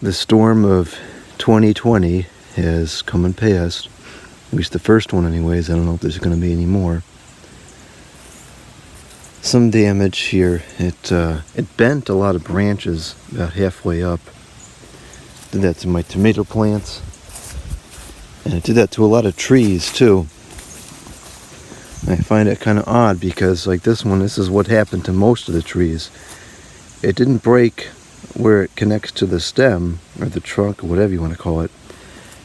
The storm of 2020 has come and passed. At least the first one anyways. I don't know if there's going to be any more. Some damage here. It bent a lot of branches about halfway up. Did that to my tomato plants. And it did that to a lot of trees too. I find it kind of odd because like this one, this is what happened to most of the trees. It didn't break where it connects to the stem or the trunk or whatever you want to call it.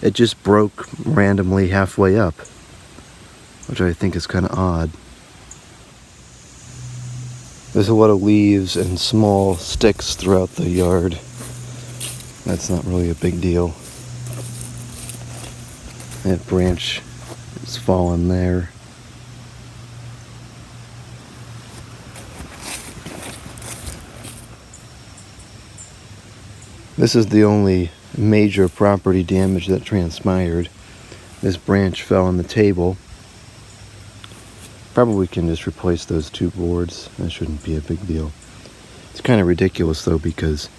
It just broke randomly halfway up, which I think is kind of odd. There's a lot of leaves and small sticks throughout the yard. That's not really a big deal. That branch is fallen there. This is the only major property damage that transpired. This branch fell on the table. Probably can just replace those two boards. That shouldn't be a big deal. It's kind of ridiculous though because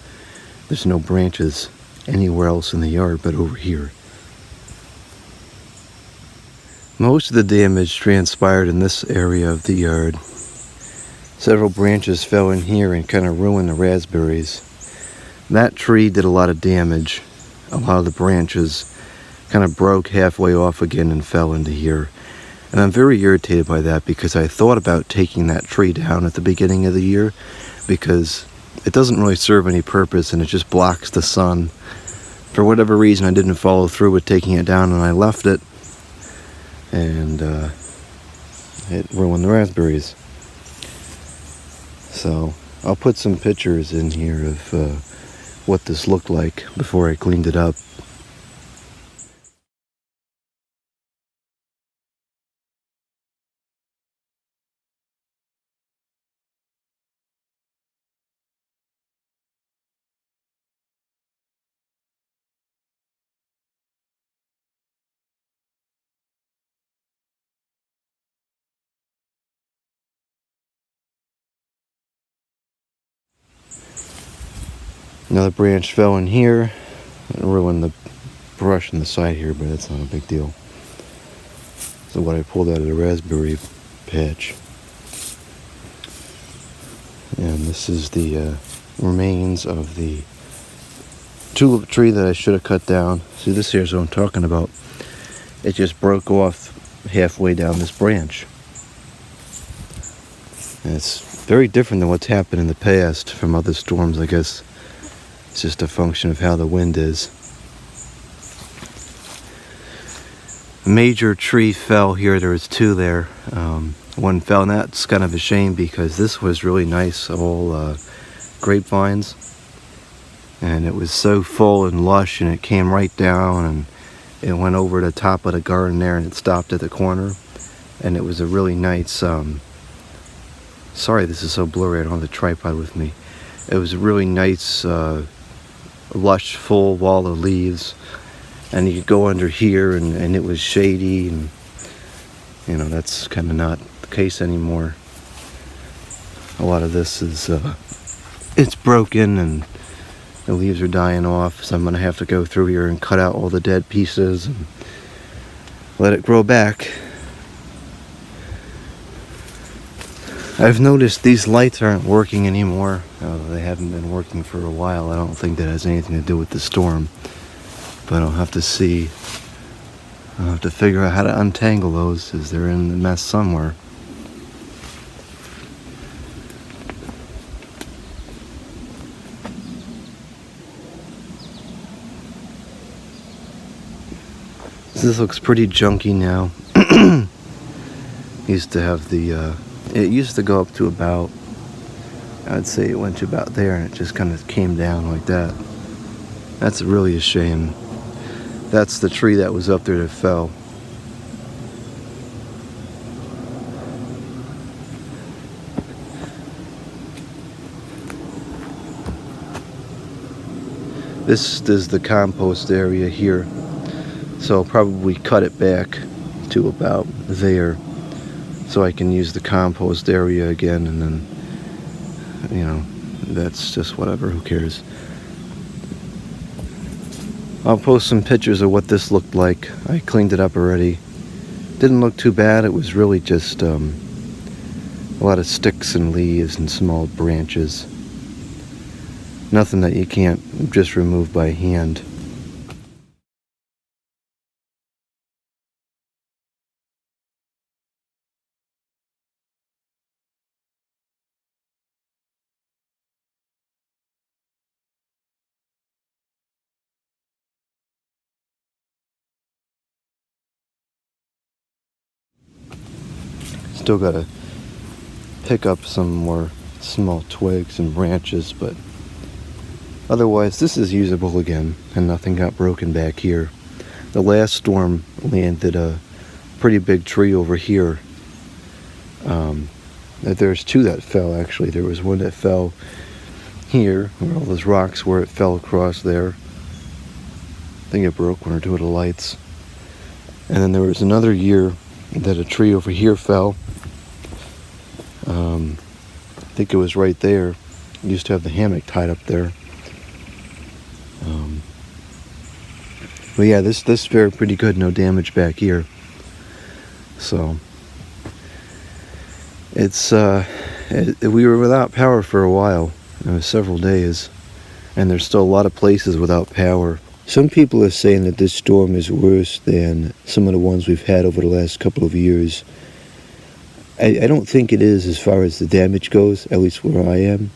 there's no branches anywhere else in the yard but over here. Most of the damage transpired in this area of the yard. Several branches fell in here and kind of ruined the raspberries. That tree did a lot of damage. A lot of the branches kind of broke halfway off again and fell into here. And I'm very irritated by that because I thought about taking that tree down at the beginning of the year because it doesn't really serve any purpose and it just blocks the sun. For whatever reason, I didn't follow through with taking it down and I left it. And it ruined the raspberries. So I'll put some pictures in here of what this looked like before I cleaned it up. Another branch fell in here and ruined the brush on the side here, but that's not a big deal. So what I pulled out of the raspberry patch. And this is the remains of the tulip tree that I should have cut down. See, this here's what I'm talking about. It just broke off halfway down this branch. And it's very different than what's happened in the past from other storms, I guess. It's just a function of how the wind is. A major tree fell here. There was two there. One fell, and that's kind of a shame because this was really nice, all grapevines. And it was so full and lush, and it came right down, and it went over the top of the garden there, and it stopped at the corner. And it was a really nice, sorry this is so blurry, I don't have the tripod with me. It was a really nice, lush, full wall of leaves, and you could go under here, and it was shady, and you know that's kind of not the case anymore. A lot of this is it's broken and the leaves are dying off, so I'm gonna have to go through here and cut out all the dead pieces and let it grow back. I've noticed these lights aren't working anymore. They haven't been working for a while. I don't think that has anything to do with the storm. But I'll have to see. I'll have to figure out how to untangle those as they're in the mess somewhere. This looks pretty junky now. Used to have the it used to go up to about, I'd say it went to about there, and it just kind of came down like that. That's really a shame. That's the tree that was up there that fell. This is the compost area here, so I'll probably cut it back to about there so I can use the compost area again, and then, you know, that's just whatever, who cares. I'll post some pictures of what this looked like. I cleaned it up already. Didn't look too bad. It was really just a lot of sticks and leaves and small branches. Nothing that you can't just remove by hand. Still gotta pick up some more small twigs and branches, but otherwise this is usable again, and nothing got broken back here. The last storm landed a pretty big tree over here. There's two that fell, actually. There was one that fell here, where all those rocks were. It fell across there. I think it broke one or two of the lights. And then there was another year that a tree over here fell. I think it was right there. I used to have the hammock tied up there. But yeah, this fared pretty good. No damage back here. So it's we were without power for a while. It was several days, and there's still a lot of places without power. Some people are saying that this storm is worse than some of the ones we've had over the last couple of years. I don't think it is as far as the damage goes, at least where I am.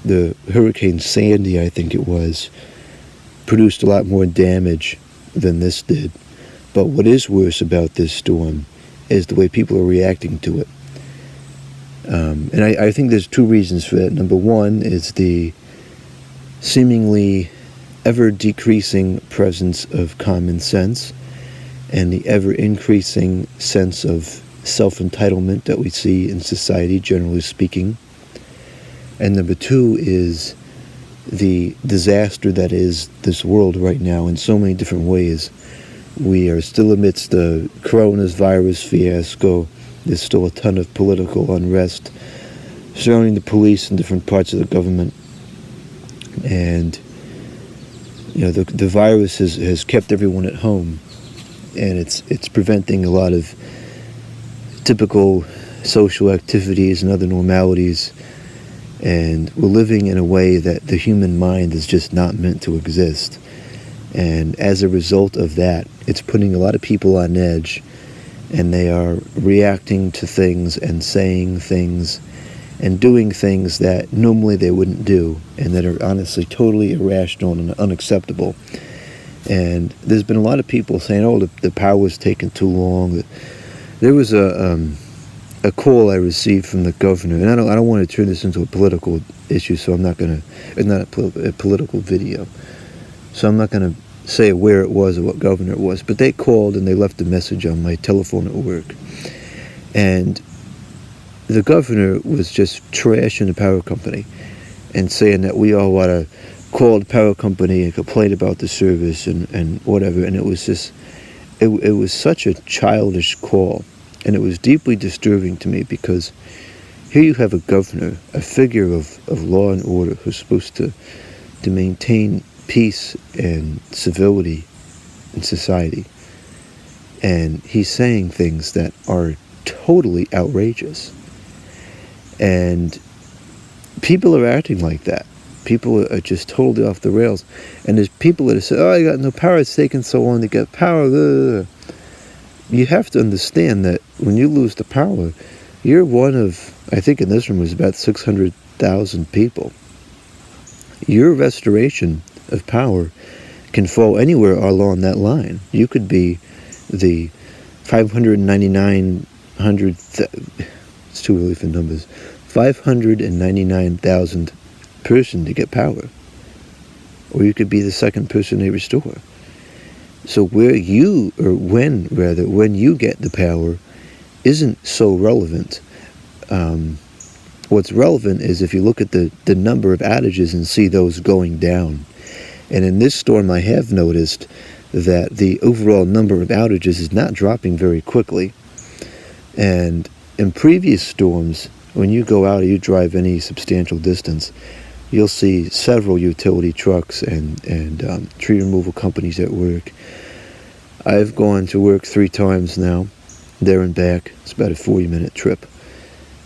The Hurricane Sandy, I think it was, produced a lot more damage than this did. But what is worse about this storm is the way people are reacting to it. And I think there's two reasons for that. Number one is the seemingly ever-decreasing presence of common sense and the ever-increasing sense of self-entitlement that we see in society, generally speaking. And number two is the disaster that is this world right now in so many different ways. We are still amidst the coronavirus fiasco. There's still a ton of political unrest surrounding the police and different parts of the government. And the virus has kept everyone at home, and it's preventing a lot of typical social activities and other normalities, and we're living in a way that the human mind is just not meant to exist. And as a result of that, it's putting a lot of people on edge, and they are reacting to things and saying things and doing things that normally they wouldn't do, and that are honestly totally irrational and unacceptable. And there's been a lot of people saying, oh, the power was taking too long. There was a call I received from the governor, and I don't want to turn this into a political issue, so I'm not going to. It's not a political video, so I'm not going to say where it was or what governor it was. But they called and they left a message on my telephone at work, and the governor was just trashing the power company and saying that we all ought to call the power company and complain about the service and whatever. And it was just. It was such a childish call, and it was deeply disturbing to me, because here you have a governor, a figure of law and order, who's supposed to maintain peace and civility in society, and he's saying things that are totally outrageous, and people are acting like that. People are just totally off the rails. And there's people that say, oh, I got no power, it's taking so long to get power. You have to understand that when you lose the power, you're one of, I think in this room was about 600,000 people. Your restoration of power can fall anywhere along that line. You could be the 599,000, it's too early for numbers, 599,000 person to get power, or you could be the second person they restore. So when you get the power isn't so relevant. What's relevant is if you look at the number of outages and see those going down. And in this storm I have noticed that the overall number of outages is not dropping very quickly. And in previous storms, when you go out or you drive any substantial distance, you'll see several utility trucks and tree removal companies at work. I've gone to work 3 times now, there and back. It's about a 40-minute trip.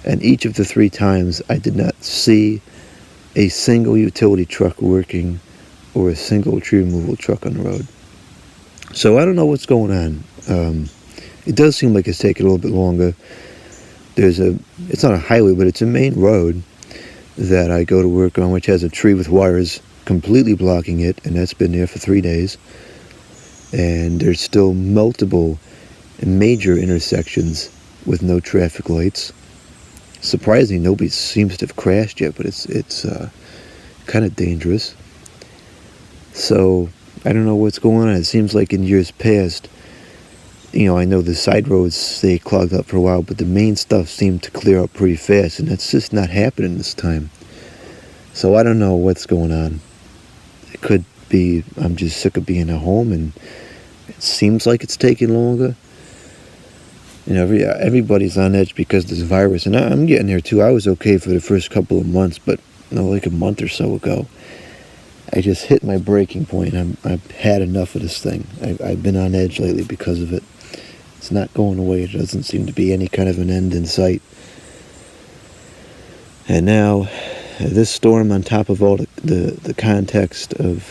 And each of the 3 times I did not see a single utility truck working or a single tree removal truck on the road. So I don't know what's going on. It does seem like it's taking a little bit longer. It's not a highway, but it's a main road that I go to work on, which has a tree with wires completely blocking it, and that's been there for 3 days. And there's still multiple major intersections with no traffic lights. Surprisingly, nobody seems to have crashed yet, but it's kind of dangerous. So I don't know what's going on. It seems like in years past, I know the side roads stay clogged up for a while, but the main stuff seemed to clear up pretty fast, and that's just not happening this time. So I don't know what's going on. It could be I'm just sick of being at home, and it seems like it's taking longer. Everybody's on edge because of this virus, and I'm getting there too. I was okay for the first couple of months, but like a month or so ago, I just hit my breaking point. I've had enough of this thing. I've been on edge lately because of it. It's not going away. There doesn't seem to be any kind of an end in sight. And now, this storm on top of all the context of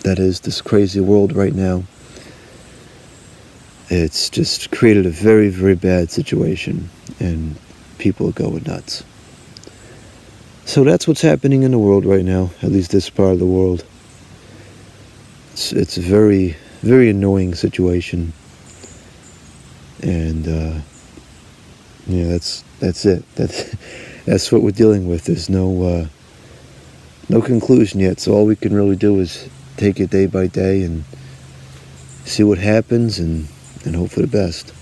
that is this crazy world right now, it's just created a very, very bad situation, and people are going nuts. So that's what's happening in the world right now, at least this part of the world. It's a very, very annoying situation. And that's it. That's what we're dealing with. There's no conclusion yet. So all we can really do is take it day by day and see what happens and hope for the best.